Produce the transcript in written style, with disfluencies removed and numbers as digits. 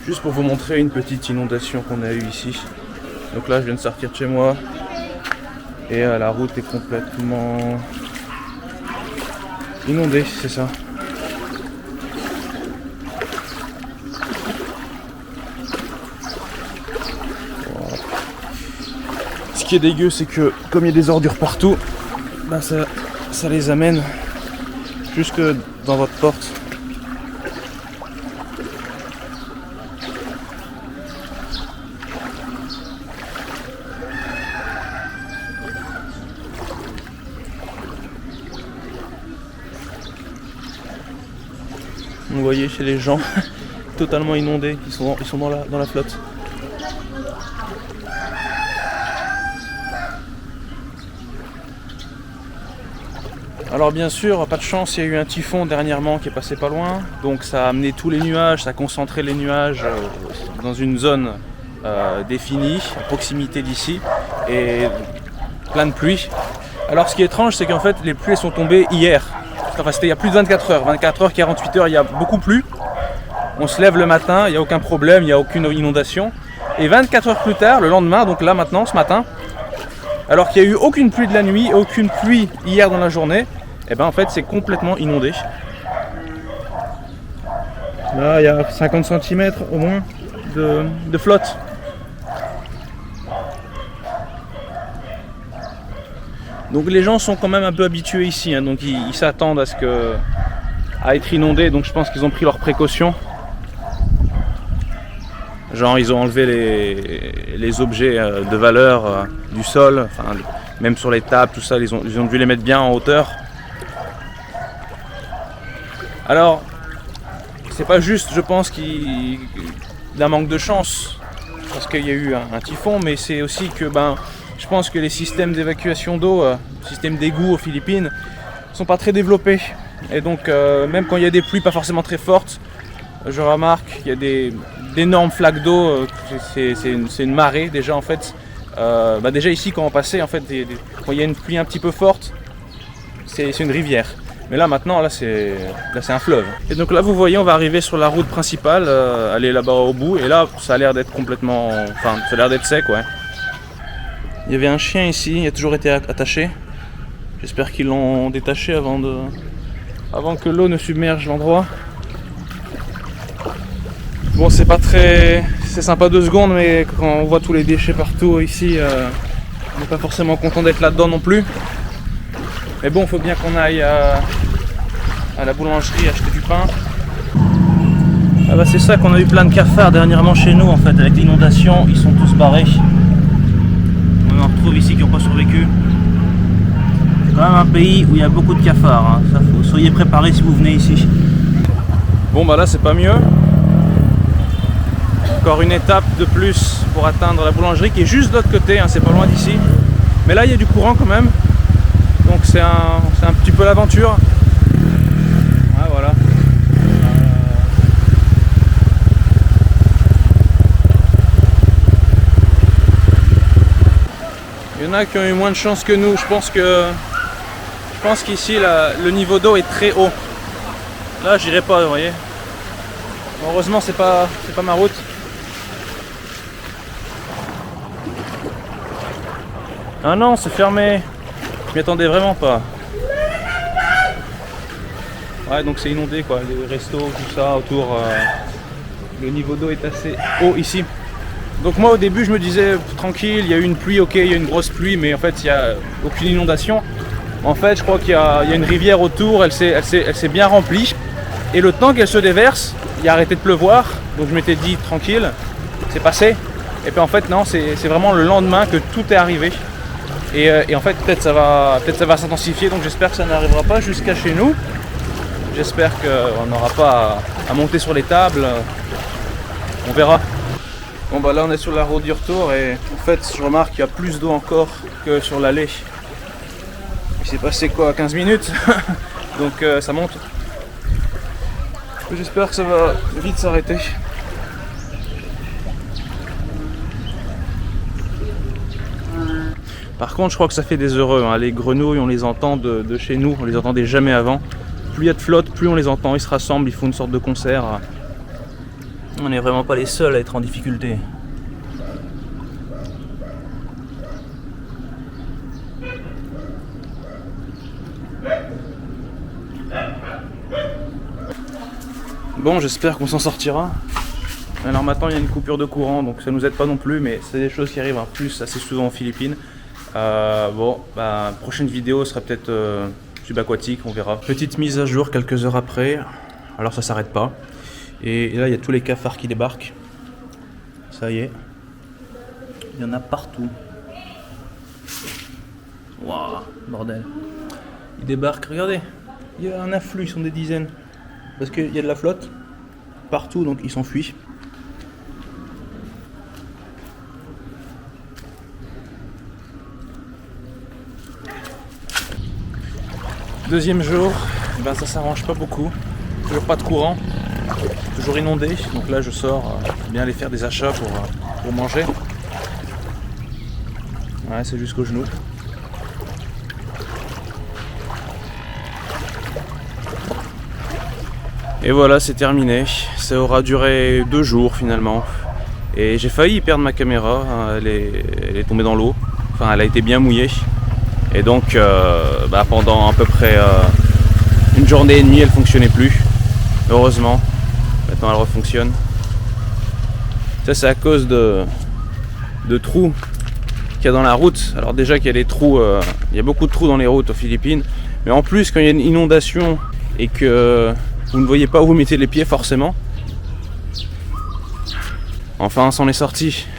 Juste pour vous montrer une petite inondation qu'on a eue ici. Donc là je viens de sortir de chez moi et la route est complètement inondée, c'est ça. Voilà. Ce qui est dégueu, c'est que comme il y a des ordures partout, ben ça les amène jusque dans votre porte. Vous voyez chez les gens totalement inondés, ils sont dans la flotte. Alors bien sûr, pas de chance, il y a eu un typhon dernièrement qui est passé pas loin, donc ça a amené tous les nuages, ça a concentré les nuages dans une zone définie, à proximité d'ici, et plein de pluie. Alors ce qui est étrange, c'est qu'en fait les pluies sont tombées hier. Enfin, c'était il y a plus de 24 heures, 48 heures, il y a beaucoup plu. On se lève le matin, il n'y a aucun problème, il n'y a aucune inondation. Et 24 heures plus tard, le lendemain, donc là maintenant, ce matin, alors qu'il n'y a eu aucune pluie de la nuit, aucune pluie hier dans la journée, et ben en fait c'est complètement inondé. Là il y a 50 cm au moins de flotte. Donc les gens sont quand même un peu habitués ici, hein, donc ils s'attendent à être inondés, donc je pense qu'ils ont pris leurs précautions. Genre ils ont enlevé les objets de valeur du sol, enfin, même sur les tables, tout ça, ils ont dû les mettre bien en hauteur. Alors, c'est pas juste, je pense, d'un manque de chance, parce qu'il y a eu un typhon, mais c'est aussi que je pense que les systèmes d'évacuation d'eau, systèmes d'égout aux Philippines, sont pas très développés. Et donc même quand il y a des pluies pas forcément très fortes, je remarque qu'il y a d'énormes flaques d'eau, c'est une marée déjà en fait. Déjà ici quand on passait en fait, quand il y a une pluie un petit peu forte, c'est une rivière. Mais là maintenant, là c'est un fleuve. Et donc là vous voyez, on va arriver sur la route principale, aller là-bas au bout, et là ça a l'air d'être complètement, enfin ça a l'air d'être sec, ouais. Il y avait un chien ici, il a toujours été attaché. J'espère qu'ils l'ont détaché avant que l'eau ne submerge l'endroit. Bon, c'est pas très... c'est sympa 2 secondes, mais quand on voit tous les déchets partout ici, on n'est pas forcément content d'être là-dedans non plus. Mais bon, il faut bien qu'on aille à la boulangerie acheter du pain. Ah bah c'est ça qu'on a eu plein de cafards dernièrement chez nous en fait, avec l'inondation, ils sont tous barrés. On en retrouve ici qui n'ont pas survécu. C'est quand même un pays où il y a beaucoup de cafards, hein. Ça, soyez préparés si vous venez ici. Bon bah là c'est pas mieux. Encore une étape de plus pour atteindre la boulangerie qui est juste de l'autre côté, hein, c'est pas loin d'ici. Mais là il y a du courant quand même. Donc c'est un petit peu l'aventure. Ah, voilà. Il y en a qui ont eu moins de chance que nous. Je pense qu'ici le niveau d'eau est très haut. Là j'irai pas, vous voyez. Heureusement c'est pas ma route. Ah non, c'est fermé. Je m'y attendais vraiment pas. Ouais, donc c'est inondé quoi, les restos, tout ça autour. Le niveau d'eau est assez haut ici. Donc moi au début je me disais tranquille, il y a eu une pluie, ok, il y a une grosse pluie, mais en fait il n'y a aucune inondation. En fait je crois qu'il y a une rivière autour, elle s'est bien remplie. Et le temps qu'elle se déverse, il a arrêté de pleuvoir. Donc je m'étais dit tranquille, c'est passé. Et puis en fait non, c'est vraiment le lendemain que tout est arrivé. Et en fait peut-être ça va s'intensifier, donc j'espère que ça n'arrivera pas jusqu'à chez nous. J'espère qu'on n'aura pas à monter sur les tables. On verra. Bon bah là on est sur la route du retour et en fait je remarque qu'il y a plus d'eau encore que sur l'allée. Il s'est passé quoi, 15 minutes. Donc ça monte. J'espère que ça va vite s'arrêter. Par contre je crois que ça fait des heureux, hein. Les grenouilles on les entend de chez nous, on les entendait jamais avant. Plus il y a de flotte, plus on les entend, ils se rassemblent, ils font une sorte de concert. On n'est vraiment pas les seuls à être en difficulté. Bon, j'espère qu'on s'en sortira. Alors maintenant il y a une coupure de courant, donc ça nous aide pas non plus, mais c'est des choses qui arrivent en plus assez souvent aux Philippines. Prochaine vidéo sera peut-être subaquatique, on verra. Petite mise à jour quelques heures après, alors ça s'arrête pas. Et là il y a tous les cafards qui débarquent. Ça y est, il y en a partout. Waouh, bordel. Ils débarquent, regardez, il y a un afflux, ils sont des dizaines. Parce qu'il y a de la flotte partout, donc ils s'enfuient. Deuxième jour, ben ça s'arrange pas beaucoup. Toujours pas de courant, toujours inondé. Donc là je sors bien aller faire des achats pour manger. Ouais, c'est jusqu'au genou. Et voilà, c'est terminé. Ça aura duré 2 jours finalement. Et j'ai failli perdre ma caméra. Elle est tombée dans l'eau. Enfin, elle a été bien mouillée. Et donc, pendant à peu près une journée et demie, elle fonctionnait plus. Heureusement. Maintenant, elle refonctionne. Ça, c'est à cause de trous qu'il y a dans la route. Alors déjà qu'il y a des trous, il y a beaucoup de trous dans les routes aux Philippines. Mais en plus, quand il y a une inondation et que vous ne voyez pas où vous mettez les pieds forcément. Enfin, on s'en est sorti.